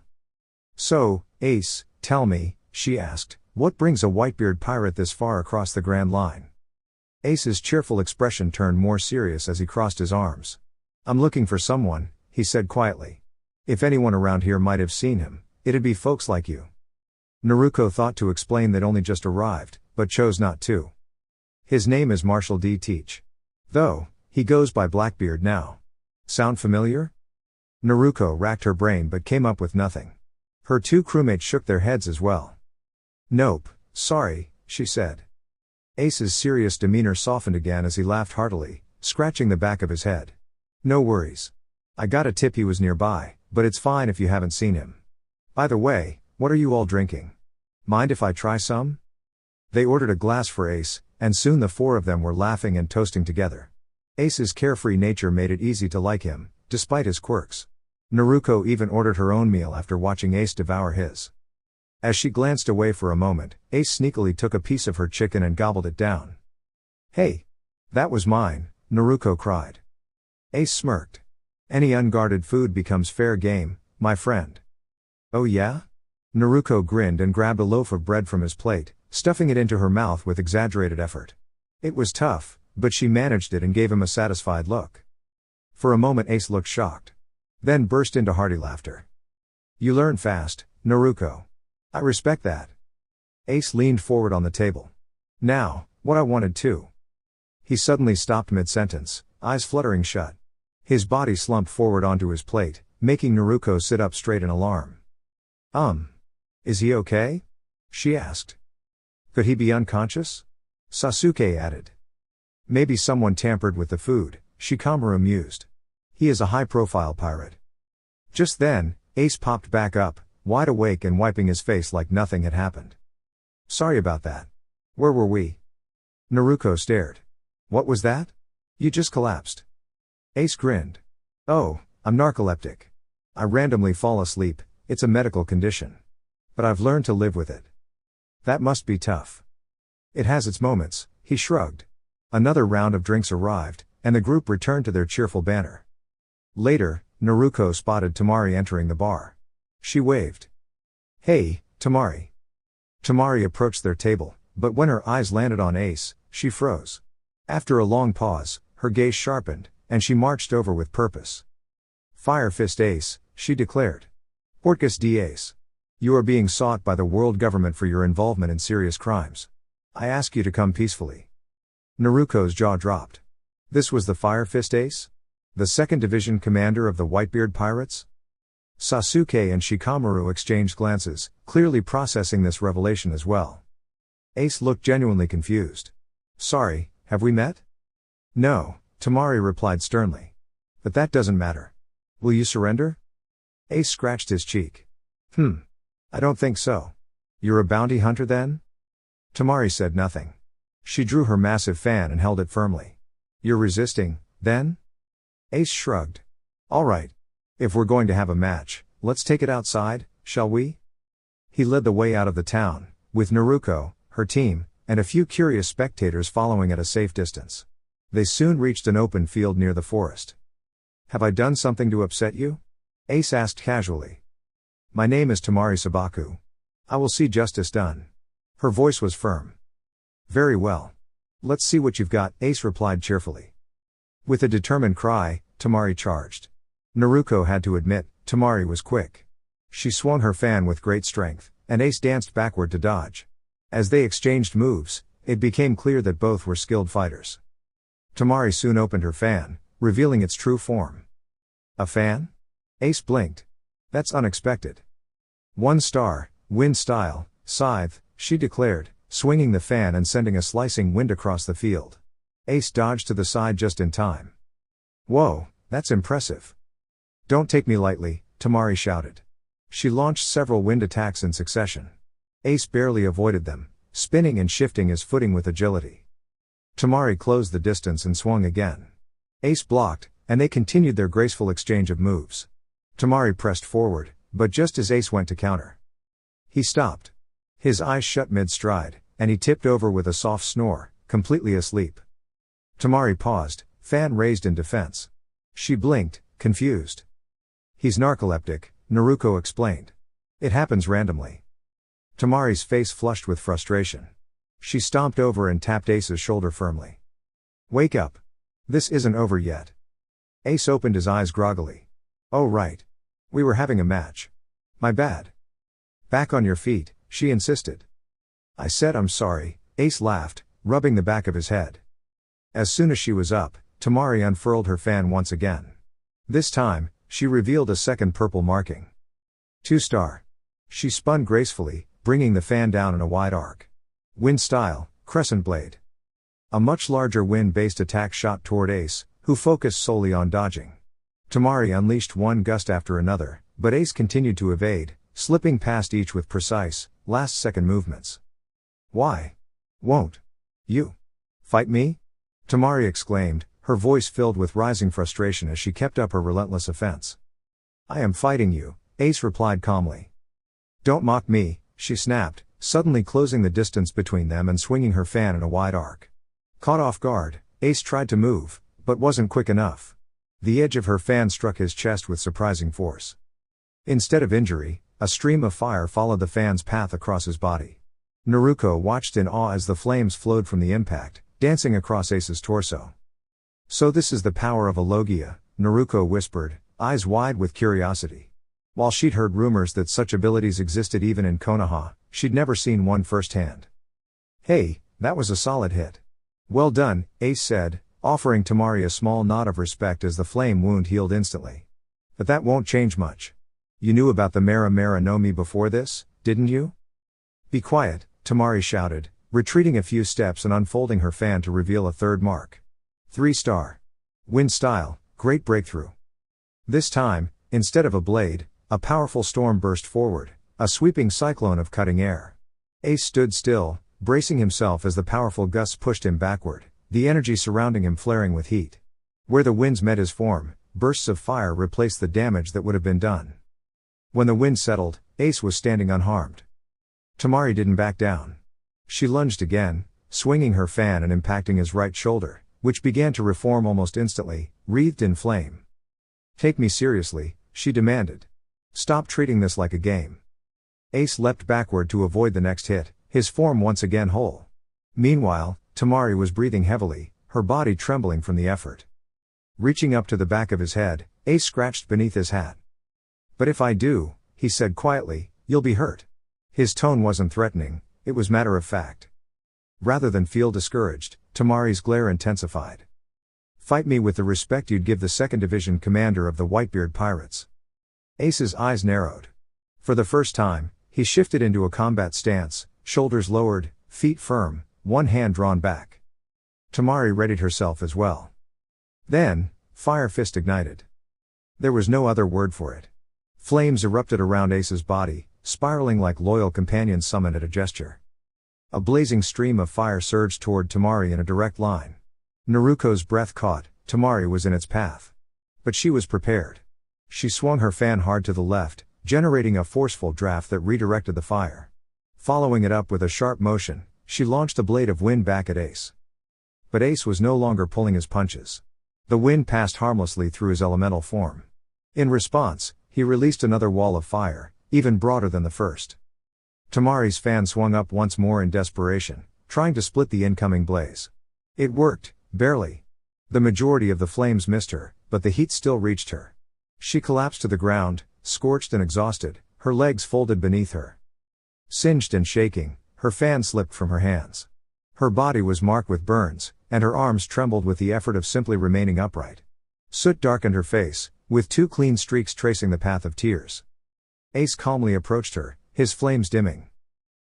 So, Ace, tell me, she asked, what brings a Whitebeard pirate this far across the Grand Line? Ace's cheerful expression turned more serious as he crossed his arms. I'm looking for someone, he said quietly. If anyone around here might have seen him, it'd be folks like you. Naruko thought to explain they'd only just arrived, but chose not to. His name is Marshall D. Teach. Though, he goes by Blackbeard now. Sound familiar? Naruko racked her brain but came up with nothing. Her two crewmates shook their heads as well. Nope, sorry, she said. Ace's serious demeanor softened again as he laughed heartily, scratching the back of his head. No worries. I got a tip he was nearby, but it's fine if you haven't seen him. By the way, what are you all drinking? Mind if I try some? They ordered a glass for Ace, and soon the four of them were laughing and toasting together. Ace's carefree nature made it easy to like him, despite his quirks. Naruko even ordered her own meal after watching Ace devour his. As she glanced away for a moment, Ace sneakily took a piece of her chicken and gobbled it down. "Hey! That was mine," Naruko cried. Ace smirked. "Any unguarded food becomes fair game, my friend." "Oh yeah?" Naruko grinned and grabbed a loaf of bread from his plate, stuffing it into her mouth with exaggerated effort. It was tough, but she managed it and gave him a satisfied look. For a moment Ace looked shocked. Then burst into hearty laughter. "You learn fast, Naruko. I respect that." Ace leaned forward on the table. "Now, what I wanted to." He suddenly stopped mid-sentence, eyes fluttering shut. His body slumped forward onto his plate, making Naruko sit up straight in alarm. Is he okay?" she asked. "Could he be unconscious?" Sasuke added. "Maybe someone tampered with the food," Shikamaru mused. "He is a high-profile pirate." Just then, Ace popped back up, wide awake and wiping his face like nothing had happened. "Sorry about that. Where were we?" Naruko stared. "What was that? You just collapsed." Ace grinned. "Oh, I'm narcoleptic. I randomly fall asleep, it's a medical condition. But I've learned to live with it." "That must be tough." "It has its moments," he shrugged. Another round of drinks arrived, and the group returned to their cheerful banter. Later, Naruko spotted Temari entering the bar. She waved. "Hey, Temari." Temari approached their table, but when her eyes landed on Ace, she froze. After a long pause, her gaze sharpened, and she marched over with purpose. "Fire Fist Ace," she declared. "Portgas D Ace. You are being sought by the world government for your involvement in serious crimes. I ask you to come peacefully." Naruko's jaw dropped. This was the Fire Fist Ace? The 2nd Division commander of the Whitebeard Pirates? Sasuke and Shikamaru exchanged glances, clearly processing this revelation as well. Ace looked genuinely confused. "Sorry, have we met?" "No," Temari replied sternly. "But that doesn't matter. Will you surrender?" Ace scratched his cheek. I don't think so. You're a bounty hunter then?" Temari said nothing. She drew her massive fan and held it firmly. "You're resisting, then?" Ace shrugged. "All right. If we're going to have a match, let's take it outside, shall we?" He led the way out of the town, with Naruko, her team, and a few curious spectators following at a safe distance. They soon reached an open field near the forest. "Have I done something to upset you?" Ace asked casually. "My name is Temari Sabaku. I will see justice done." Her voice was firm. "Very well. Let's see what you've got," Ace replied cheerfully. With a determined cry, Temari charged. Naruko had to admit, Temari was quick. She swung her fan with great strength, and Ace danced backward to dodge. As they exchanged moves, it became clear that both were skilled fighters. Temari soon opened her fan, revealing its true form. "A fan?" Ace blinked. "That's unexpected." "1 star, wind style, scythe," she declared, swinging the fan and sending a slicing wind across the field. Ace dodged to the side just in time. "Whoa, that's impressive." "Don't take me lightly," Temari shouted. She launched several wind attacks in succession. Ace barely avoided them, spinning and shifting his footing with agility. Temari closed the distance and swung again. Ace blocked, and they continued their graceful exchange of moves. Temari pressed forward, but just as Ace went to counter, he stopped. His eyes shut mid-stride, and he tipped over with a soft snore, completely asleep. Temari paused, fan raised in defense. She blinked, confused. "He's narcoleptic," Naruko explained. "It happens randomly." Temari's face flushed with frustration. She stomped over and tapped Ace's shoulder firmly. "Wake up. This isn't over yet." Ace opened his eyes groggily. "Oh right. We were having a match. My bad." "Back on your feet," she insisted. "I said I'm sorry," Ace laughed, rubbing the back of his head. As soon as she was up, Temari unfurled her fan once again. This time, she revealed a second purple marking. 2 star. She spun gracefully, bringing the fan down in a wide arc. Wind style, crescent blade. A much larger wind-based attack shot toward Ace, who focused solely on dodging. Temari unleashed one gust after another, but Ace continued to evade, slipping past each with precise, last-second movements. "Why won't you Fight me? Tamari exclaimed, her voice filled with rising frustration as she kept up her relentless offense. I am fighting you, Ace replied calmly. Don't mock me, she snapped, suddenly closing the distance between them and swinging her fan in a wide arc. Caught off guard, Ace tried to move, but wasn't quick enough. The edge of her fan struck his chest with surprising force. Instead of injury, a stream of fire followed the fan's path across his body. Naruko watched in awe as the flames flowed from the impact, dancing across Ace's torso. So this is the power of a Logia, Naruko whispered, eyes wide with curiosity. While she'd heard rumors that such abilities existed even in Konoha, she'd never seen one firsthand. Hey, that was a solid hit. Well done, Ace said, offering Tamari a small nod of respect as the flame wound healed instantly. But that won't change much. You knew about the Mera Mera no Mi before this, didn't you? Be quiet, Tamari shouted, retreating a few steps and unfolding her fan to reveal a third mark. 3-star. Wind style, great breakthrough. This time, instead of a blade, a powerful storm burst forward, a sweeping cyclone of cutting air. Ace stood still, bracing himself as the powerful gusts pushed him backward, the energy surrounding him flaring with heat. Where the winds met his form, bursts of fire replaced the damage that would have been done. When the wind settled, Ace was standing unharmed. Tamari didn't back down. She lunged again, swinging her fan and impacting his right shoulder, which began to reform almost instantly, wreathed in flame. Take me seriously, she demanded. Stop treating this like a game. Ace leapt backward to avoid the next hit, his form once again whole. Meanwhile, Tamari was breathing heavily, her body trembling from the effort. Reaching up to the back of his head, Ace scratched beneath his hat. But if I do, he said quietly, you'll be hurt. His tone wasn't threatening, it was matter of fact. Rather than feel discouraged, Tamari's glare intensified. Fight me with the respect you'd give the 2nd Division commander of the Whitebeard Pirates. Ace's eyes narrowed. For the first time, he shifted into a combat stance, shoulders lowered, feet firm, one hand drawn back. Tamari readied herself as well. Then, Fire Fist ignited. There was no other word for it. Flames erupted around Ace's body, spiraling like loyal companions summoned at a gesture. A blazing stream of fire surged toward Tamari in a direct line. Naruko's breath caught, Tamari was in its path. But she was prepared. She swung her fan hard to the left, generating a forceful draft that redirected the fire. Following it up with a sharp motion, she launched a blade of wind back at Ace. But Ace was no longer pulling his punches. The wind passed harmlessly through his elemental form. In response, he released another wall of fire, even broader than the first. Tamari's fan swung up once more in desperation, trying to split the incoming blaze. It worked, barely. The majority of the flames missed her, but the heat still reached her. She collapsed to the ground, scorched and exhausted, her legs folded beneath her. Singed and shaking, her fan slipped from her hands. Her body was marked with burns, and her arms trembled with the effort of simply remaining upright. Soot darkened her face, with 2 clean streaks tracing the path of tears. Ace calmly approached her, his flames dimming.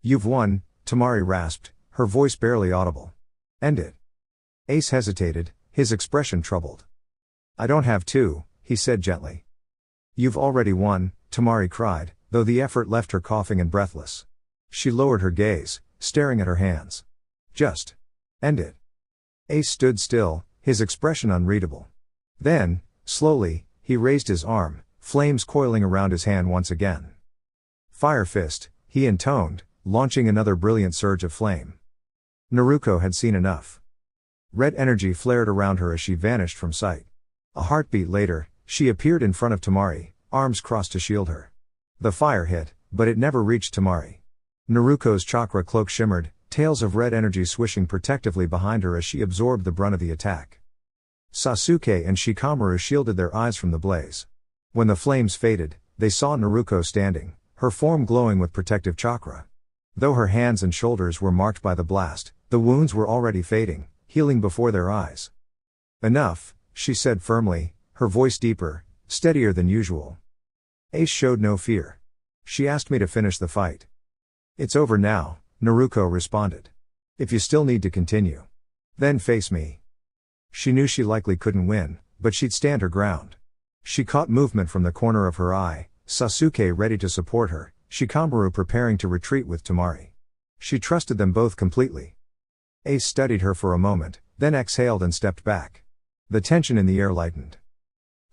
You've won, Tamari rasped, her voice barely audible. End it. Ace hesitated, his expression troubled. I don't have to, he said gently. You've already won, Tamari cried, though the effort left her coughing and breathless. She lowered her gaze, staring at her hands. Just end it. Ace stood still, his expression unreadable. Then, slowly, he raised his arm, flames coiling around his hand once again. Fire Fist, he intoned, launching another brilliant surge of flame. Naruko had seen enough. Red energy flared around her as she vanished from sight. A heartbeat later, she appeared in front of Tamari, arms crossed to shield her. The fire hit, but it never reached Tamari. Naruko's chakra cloak shimmered, tails of red energy swishing protectively behind her as she absorbed the brunt of the attack. Sasuke and Shikamaru shielded their eyes from the blaze. When the flames faded, they saw Naruko standing, her form glowing with protective chakra. Though her hands and shoulders were marked by the blast, the wounds were already fading, healing before their eyes. Enough, she said firmly, her voice deeper, steadier than usual. Ace showed no fear. She asked me to finish the fight. It's over now, Naruko responded. If you still need to continue, then face me. She knew she likely couldn't win, but she'd stand her ground. She caught movement from the corner of her eye, Sasuke ready to support her, Shikamaru preparing to retreat with Tamari. She trusted them both completely. Ace studied her for a moment, then exhaled and stepped back. The tension in the air lightened.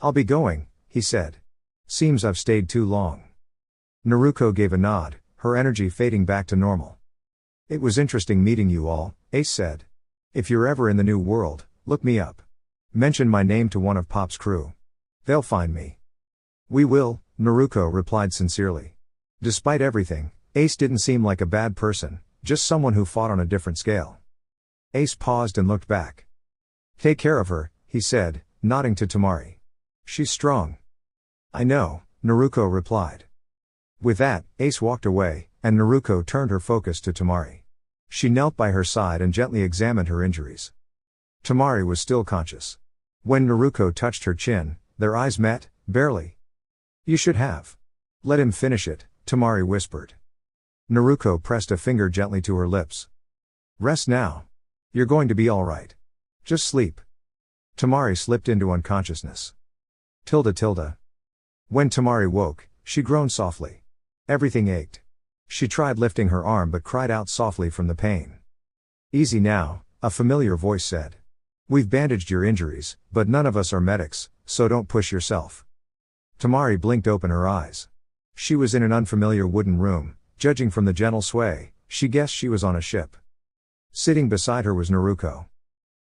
"I'll be going," he said. "Seems I've stayed too long." Naruko gave a nod, her energy fading back to normal. "It was interesting meeting you all," Ace said. "If you're ever in the New World, look me up. Mention my name to one of Pop's crew. They'll find me." "We will," Naruko replied sincerely. Despite everything, Ace didn't seem like a bad person, just someone who fought on a different scale. Ace paused and looked back. "Take care of her," he said, nodding to Temari. "She's strong." "I know," Naruko replied. With that, Ace walked away, and Naruko turned her focus to Temari. She knelt by her side and gently examined her injuries. Temari was still conscious. When Naruko touched her chin, their eyes met, barely. "You should have. Let him finish it," Temari whispered. Naruko pressed a finger gently to her lips. "Rest now. You're going to be all right. Just sleep." Temari slipped into unconsciousness. Tilda. When Temari woke, she groaned softly. Everything ached. She tried lifting her arm but cried out softly from the pain. "Easy now," a familiar voice said. "We've bandaged your injuries, but none of us are medics, so don't push yourself." Temari blinked open her eyes. She was in an unfamiliar wooden room. Judging from the gentle sway, she guessed she was on a ship. Sitting beside her was Naruko.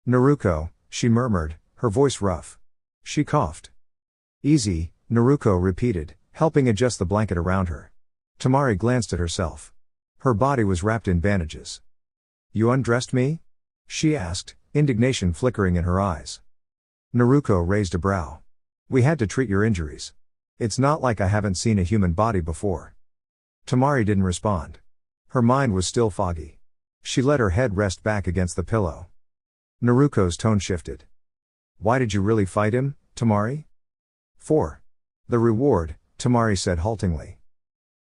"Naruko," she murmured, her voice rough. She coughed. "Easy," Naruko repeated, helping adjust the blanket around her. Temari glanced at herself. Her body was wrapped in bandages. "You undressed me?" she asked, indignation flickering in her eyes. Naruko raised a brow. "We had to treat your injuries. It's not like I haven't seen a human body before." Temari didn't respond. Her mind was still foggy. She let her head rest back against the pillow. Naruko's tone shifted. "Why did you really fight him, Temari?" "For the reward," Temari said haltingly.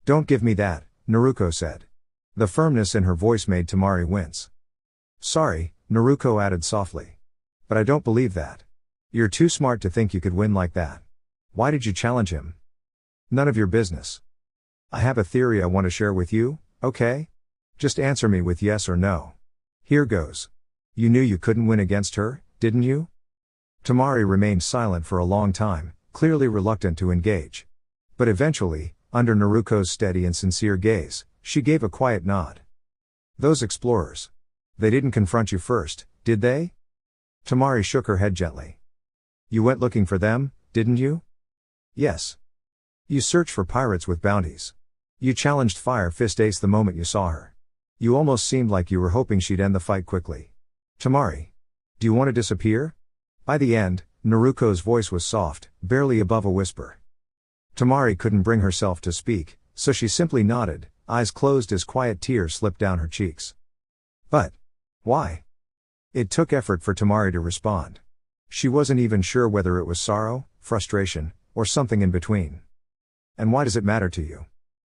"Don't give me that," Naruko said. The firmness in her voice made Temari wince. "Sorry," Naruko added softly. "But I don't believe that. You're too smart to think you could win like that. Why did you challenge him?" "None of your business. I have a theory I want to share with you, okay? Just answer me with yes or no. Here goes. You knew you couldn't win against her, didn't you?" Temari remained silent for a long time, clearly reluctant to engage. But eventually, under Naruko's steady and sincere gaze, she gave a quiet nod. "Those explorers. They didn't confront you first, did they?" Temari shook her head gently. "You went looking for them, didn't you?" "Yes. You searched for pirates with bounties. You challenged Fire Fist Ace the moment you saw her. You almost seemed like you were hoping she'd end the fight quickly. Temari. Do you want to disappear?" By the end, Naruko's voice was soft, barely above a whisper. Temari couldn't bring herself to speak, so she simply nodded, eyes closed as quiet tears slipped down her cheeks. "But why?" It took effort for Temari to respond. She wasn't even sure whether it was sorrow, frustration, or something in between. "And why does it matter to you?"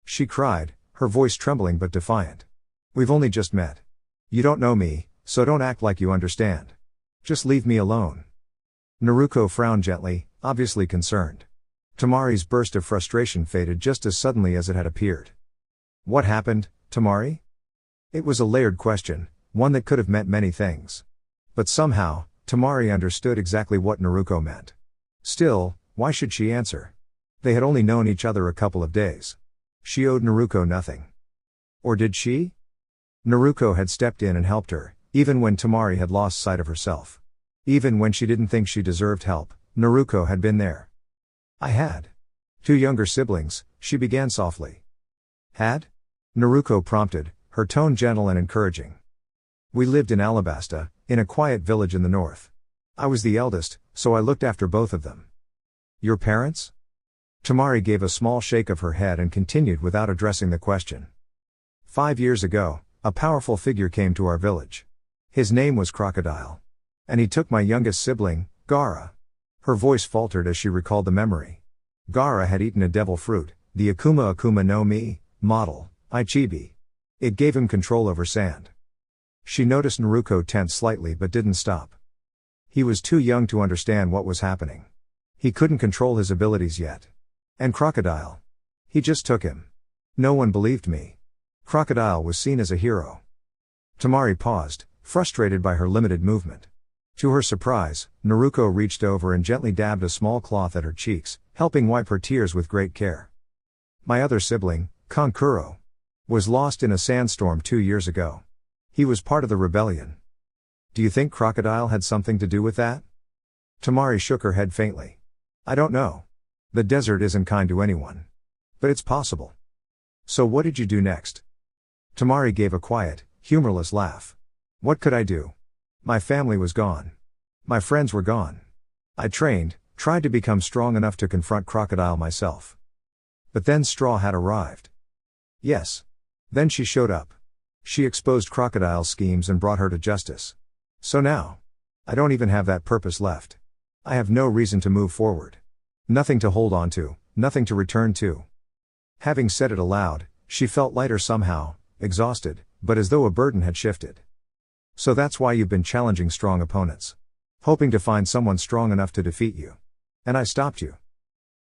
she cried, her voice trembling but defiant. "We've only just met. You don't know me, so don't act like you understand. Just leave me alone." Naruko frowned gently, obviously concerned. Temari's burst of frustration faded just as suddenly as it had appeared. "What happened, Temari?" It was a layered question, one that could have meant many things. But somehow, Temari understood exactly what Naruko meant. Still, why should she answer? They had only known each other a couple of days. She owed Naruko nothing. Or did she? Naruko had stepped in and helped her, even when Temari had lost sight of herself. Even when she didn't think she deserved help, Naruko had been there. "I had 2 younger siblings," she began softly. "Had?" Naruko prompted, her tone gentle and encouraging. "We lived in Alabasta, in a quiet village in the north. I was the eldest, so I looked after both of them." "Your parents?" Temari gave a small shake of her head and continued without addressing the question. 5 years ago, a powerful figure came to our village. His name was Crocodile. And he took my youngest sibling, Gaara." Her voice faltered as she recalled the memory. Gaara had eaten a devil fruit, the Akuma Akuma no Mi model, Ichibi. It gave him control over sand. She noticed Naruko tense slightly but didn't stop. He was too young to understand what was happening. He couldn't control his abilities yet. And Crocodile. He just took him. No one believed me. Crocodile was seen as a hero. Temari paused, frustrated by her limited movement. To her surprise, Naruko reached over and gently dabbed a small cloth at her cheeks, helping wipe her tears with great care. My other sibling, Kankuro, was lost in a sandstorm 2 years ago. He was part of the rebellion. Do you think Crocodile had something to do with that? Tamari shook her head faintly. I don't know. The desert isn't kind to anyone. But it's possible. So what did you do next? Tamari gave a quiet, humorless laugh. What could I do? My family was gone. My friends were gone. I trained, tried to become strong enough to confront Crocodile myself. But then Straw had arrived. Yes. Then she showed up. She exposed Crocodile's schemes and brought her to justice. So now, I don't even have that purpose left. I have no reason to move forward. Nothing to hold on to, nothing to return to. Having said it aloud, she felt lighter somehow, exhausted, but as though a burden had shifted. So that's why you've been challenging strong opponents. Hoping to find someone strong enough to defeat you. And I stopped you.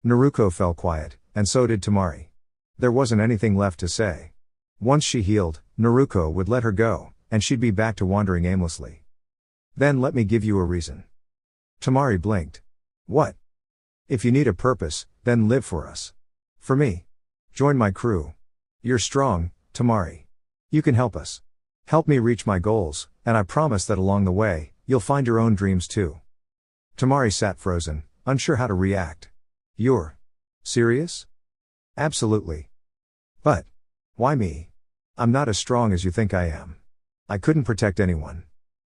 Naruko fell quiet, and so did Tamari. There wasn't anything left to say. Once she healed, Naruko would let her go, and she'd be back to wandering aimlessly. Then let me give you a reason. Tamari blinked. What? If you need a purpose, then live for us. For me. Join my crew. You're strong, Tamari. You can help us. Help me reach my goals, and I promise that along the way, you'll find your own dreams too. Tamari sat frozen, unsure how to react. You're serious? Absolutely. But why me? I'm not as strong as you think I am. I couldn't protect anyone.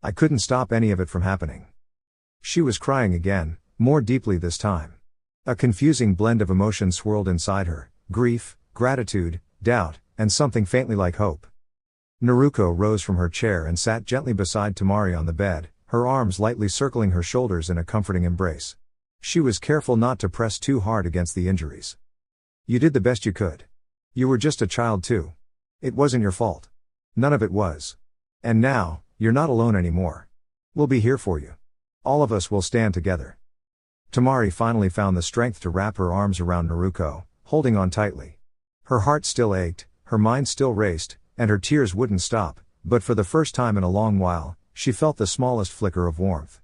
I couldn't stop any of it from happening. She was crying again, more deeply this time. A confusing blend of emotions swirled inside her, grief, gratitude, doubt, and something faintly like hope. Naruko rose from her chair and sat gently beside Tamari on the bed, her arms lightly circling her shoulders in a comforting embrace. She was careful not to press too hard against the injuries. You did the best you could. You were just a child too. It wasn't your fault. None of it was. And now, you're not alone anymore. We'll be here for you. All of us will stand together. Tamari finally found the strength to wrap her arms around Naruko, holding on tightly. Her heart still ached, her mind still raced, and her tears wouldn't stop, but for the first time in a long while, she felt the smallest flicker of warmth.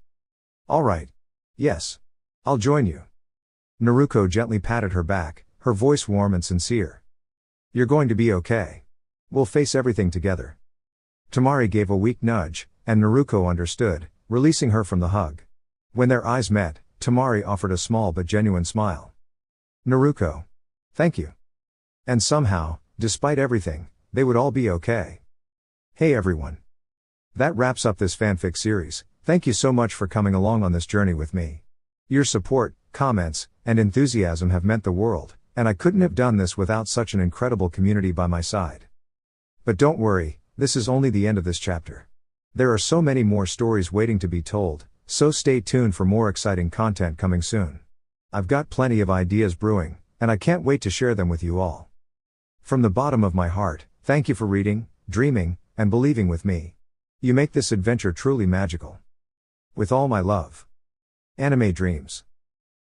All right. Yes. I'll join you. Naruko gently patted her back, her voice warm and sincere. You're going to be okay. We'll face everything together. Tamari gave a weak nudge, and Naruko understood, releasing her from the hug. When their eyes met, Tamari offered a small but genuine smile. Naruko. Thank you. And somehow, despite everything, they would all be okay. Hey everyone. That wraps up this fanfic series. Thank you so much for coming along on this journey with me. Your support, comments, and enthusiasm have meant the world, and I couldn't have done this without such an incredible community by my side. But don't worry, this is only the end of this chapter. There are so many more stories waiting to be told, so stay tuned for more exciting content coming soon. I've got plenty of ideas brewing, and I can't wait to share them with you all. From the bottom of my heart, thank you for reading, dreaming, and believing with me. You make this adventure truly magical. With all my love. Anime Dreams.